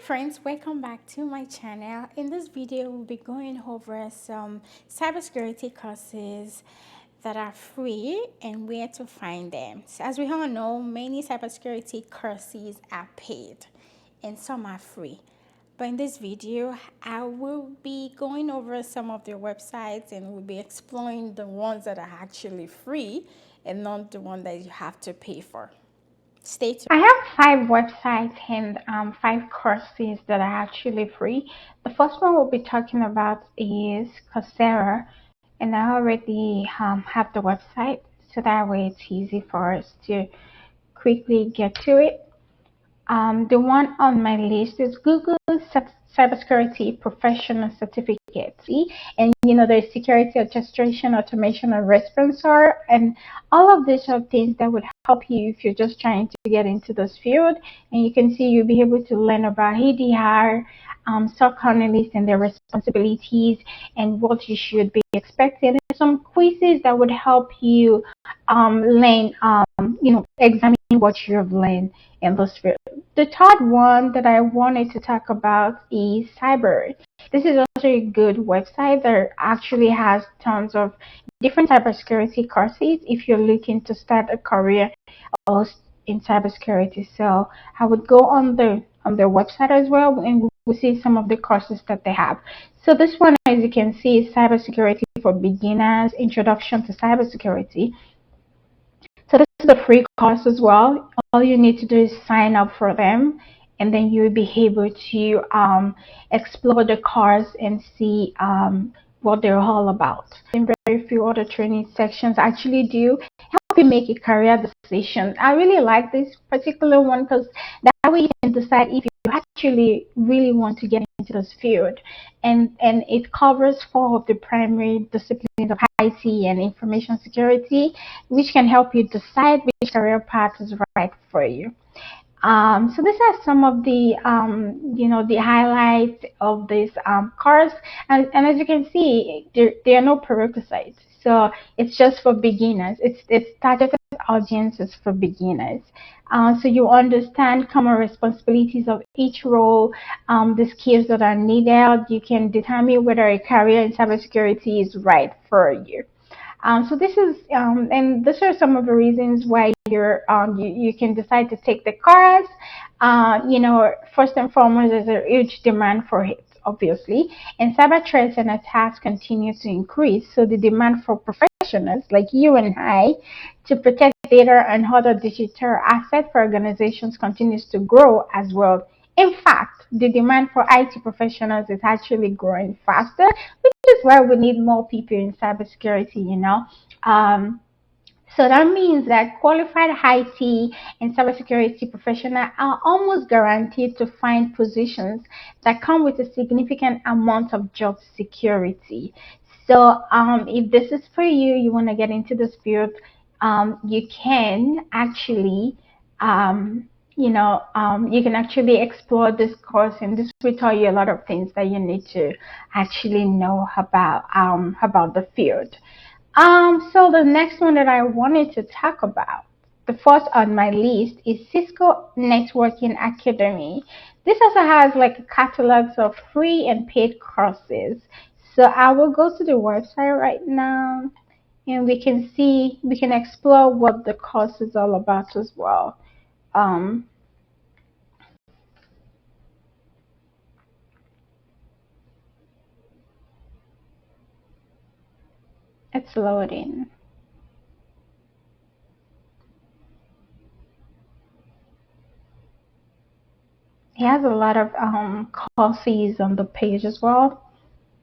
Friends, welcome back to my channel. In this video we'll be going over some cybersecurity courses that are free and where to find them. So as we all know, many cybersecurity courses are paid and some are free. But in this video, I will be going over some of their websites and we'll be exploring the ones that are actually free and not the one that you have to pay for. Stay tuned. I have 5 websites and 5 courses that are actually free. The first one we'll be talking about is Coursera, and I already have the website, so that way it's easy for us to quickly get to it. The one on my list is Google Cybersecurity Professional Certificate. See? And there's security orchestration, automation, and responser, and all of these are things that would help you if you're just trying to get into this field. And you can see you'll be able to learn about EDR, SOC analysts and their responsibilities, and what you should be expecting. And some quizzes that would help you learn, examine what you have learned in this field. The third one that I wanted to talk about is Cyber. This is also a good website that actually has tons of different cybersecurity courses if you're looking to start a career in cybersecurity. So I would go on their website as well, and we'll see some of the courses that they have. So this one, as you can see, is Cybersecurity for Beginners, Introduction to Cybersecurity. So this is a free course as well. All you need to do is sign up for them, and then you'll be able to explore the course and see what they're all about. And very few other training sections actually do help you make a career decision. I really like this particular one because that way you can decide if you actually really want to get into this field. And it covers 4 of the primary disciplines of IT and information security, which can help you decide which career path is right for you. So these are some of the the highlights of this course, and as you can see, there are no prerequisites, so it's just for beginners. It's targeted audiences for beginners, so you understand common responsibilities of each role, the skills that are needed. You can determine whether a career in cybersecurity is right for you. So this is, and these are some of the reasons why you can decide to take the course. First and foremost, there's a huge demand for it, obviously, and cyber threats and attacks continue to increase. So the demand for professionals like you and I to protect data and other digital assets for organizations continues to grow as well. In fact, the demand for IT professionals is actually growing faster, which is why we need more people in cybersecurity. So that means that qualified IT and cybersecurity professionals are almost guaranteed to find positions that come with a significant amount of job security. So if this is for you, you want to get into this field, you can actually you can actually explore this course, and this will tell you a lot of things that you need to actually know about the field. So the next one that I wanted to talk about, the first on my list, is Cisco Networking Academy. This also has like a catalog of free and paid courses. So I will go to the website right now, and we can explore what the course is all about as well. Um, it's loading. He has a lot of courses on the page as well.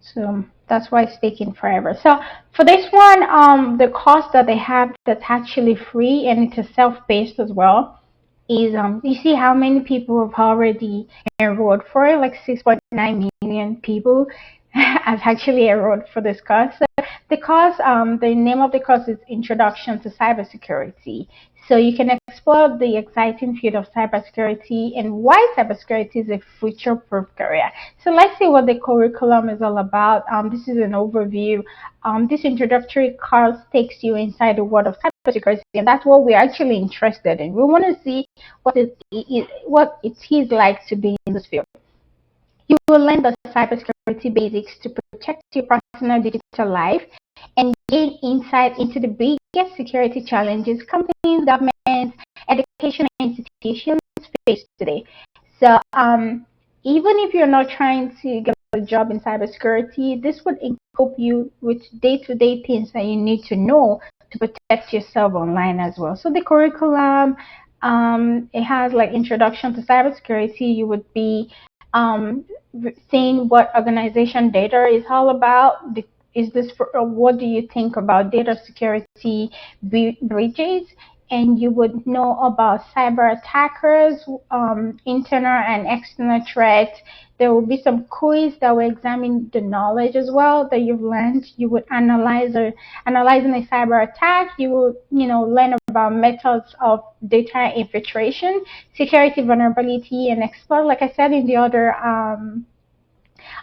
So that's why it's taking forever. So for this one, the course that they have that's actually free and it's a self-paced as well is you see how many people have already enrolled for it, like 6.9 million people have actually enrolled for this course. So the course, the name of the course is Introduction to Cybersecurity. So you can explore the exciting field of cybersecurity and why cybersecurity is a future-proof career. So let's see what the curriculum is all about. This is an overview. This introductory course takes you inside the world of cybersecurity, and that's what we're actually interested in. We want to see what it is like to be in this field. You will learn the cybersecurity basics to protect your personal digital life and gain insight into the biggest security challenges companies, governments, educational institutions face today. So, even if you're not trying to get a job in cybersecurity, this would equip you with day-to-day things that you need to know to protect yourself online as well. So the curriculum, it has like introduction to cybersecurity. You would be um, seeing what organization data is all about. Is this for, what do you think about data security breaches? And you would know about cyber attackers, internal and external threats. There will be some quiz that will examine the knowledge as well that you've learned. You would analyzing a cyber attack. You will, learn about methods of data infiltration, security vulnerability, and exploit. Like I said in the other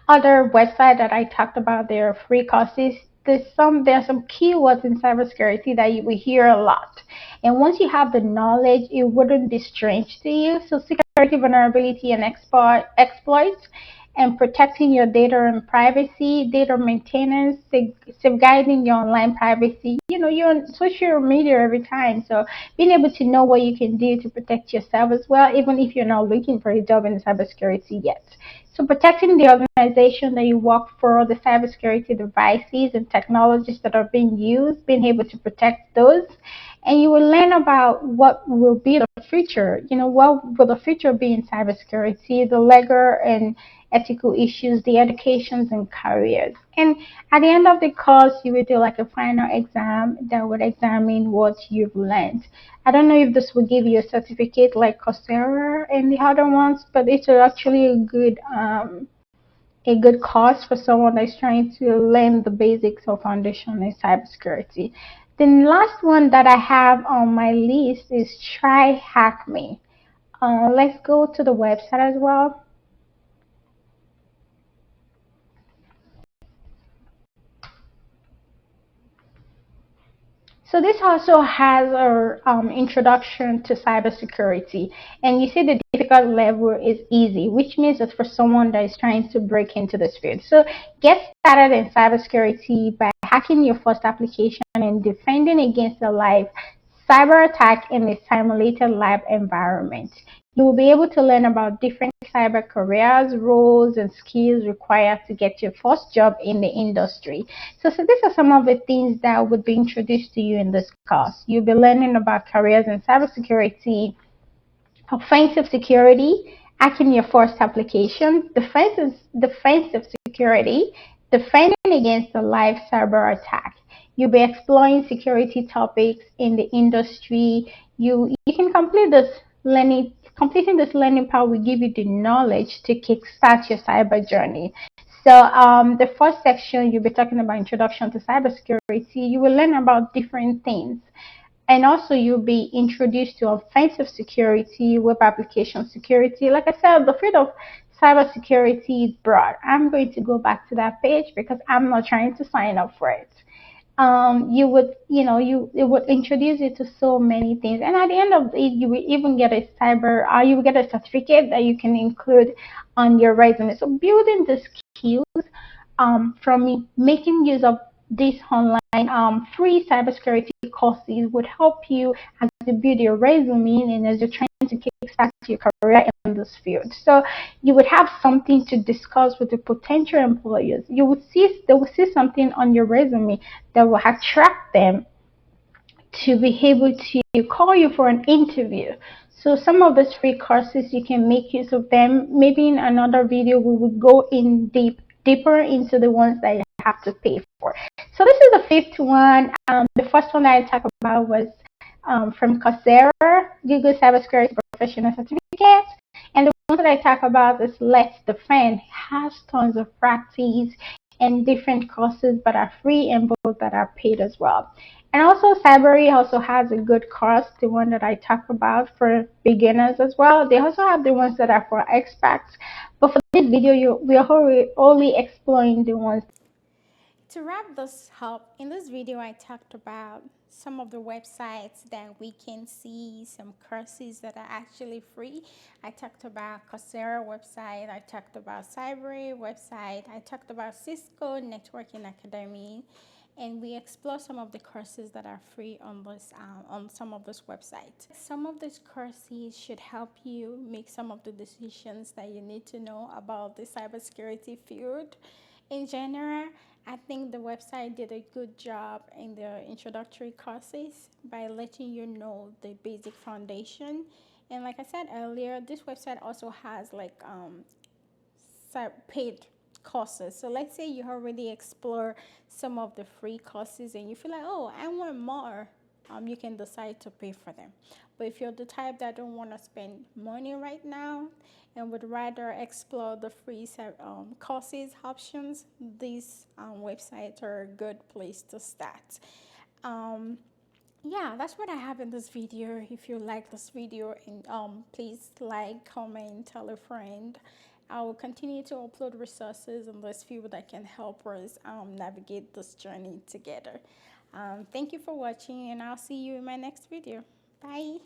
website that I talked about, their free courses. There are some keywords in cybersecurity that you will hear a lot. And once you have the knowledge, it wouldn't be strange to you. So security vulnerability and exploits and protecting your data and privacy, data maintenance, safeguarding your online privacy. You're on social media every time. So being able to know what you can do to protect yourself as well, even if you're not looking for a job in cybersecurity yet. So protecting the organization that you work for, the cybersecurity devices and technologies that are being used, being able to protect those. And you will learn about what will be the future. What will the future be in cybersecurity, the legal and ethical issues, the educations and careers. And at the end of the course, you will do like a final exam that would examine what you've learned. I don't know if this will give you a certificate like Coursera and the other ones, but it's actually a good course for someone that's trying to learn the basics or foundation in cybersecurity. The last one that I have on my list is Try Hack Me. Let's go to the website as well. So this also has a introduction to cybersecurity, and you see the difficult level is easy, which means it's for someone that is trying to break into this field. So get started in cybersecurity by hacking your first application and defending against a live cyber attack in a simulated lab environment. You will be able to learn about different cyber careers, roles, and skills required to get your first job in the industry. So these are some of the things that would be introduced to you in this course. You'll be learning about careers in cybersecurity, offensive security, hacking your first application, defensive security, defending against a live cyber attack. You'll be exploring security topics in the industry. You can complete this learning. Completing this learning part will give you the knowledge to kickstart your cyber journey. So the first section, you'll be talking about introduction to cybersecurity. You will learn about different things. And also you'll be introduced to offensive security, web application security. Like I said, the field of cybersecurity is broad. I'm going to go back to that page because I'm not trying to sign up for it. You would, it would introduce you to so many things. And at the end of it, you will even get a you will get a certificate that you can include on your resume. So building the skills from making use of these online free cybersecurity courses would help you as you build your resume and as you're trying to kickstart your career in this field. So you would have something to discuss with the potential employers. They will see something on your resume that will attract them to be able to call you for an interview. So some of these free courses, you can make use of them. Maybe in another video we will go in deeper into the ones that you have to pay for. So this is the fifth one. The first one that I talked about was from Coursera, Google Cybersecurity Professional Certificate. And the one that I talk about is Let's Defend. It has tons of practice and different courses that are free and both that are paid as well. And also Cybery also has a good course, the one that I talk about for beginners as well. They also have the ones that are for experts. But for this video, we are only exploring the ones. To wrap this up, in this video I talked about some of the websites that we can see, some courses that are actually free. I talked about Coursera website, I talked about Cyber website, I talked about Cisco Networking Academy, and we explore some of the courses that are free on some of those websites. Some of these courses should help you make some of the decisions that you need to know about the cybersecurity field. In general, I think the website did a good job in the introductory courses by letting you know the basic foundation. And like I said earlier, this website also has like paid courses. So let's say you already explore some of the free courses and you feel like, oh, I want more. You can decide to pay for them. But if you're the type that don't want to spend money right now and would rather explore the free courses options, these websites are a good place to start. Yeah, that's what I have in this video. If you like this video, and please like, comment, tell a friend. I will continue to upload resources in this field that can help us navigate this journey together. Thank you for watching, and I'll see you in my next video. Bye.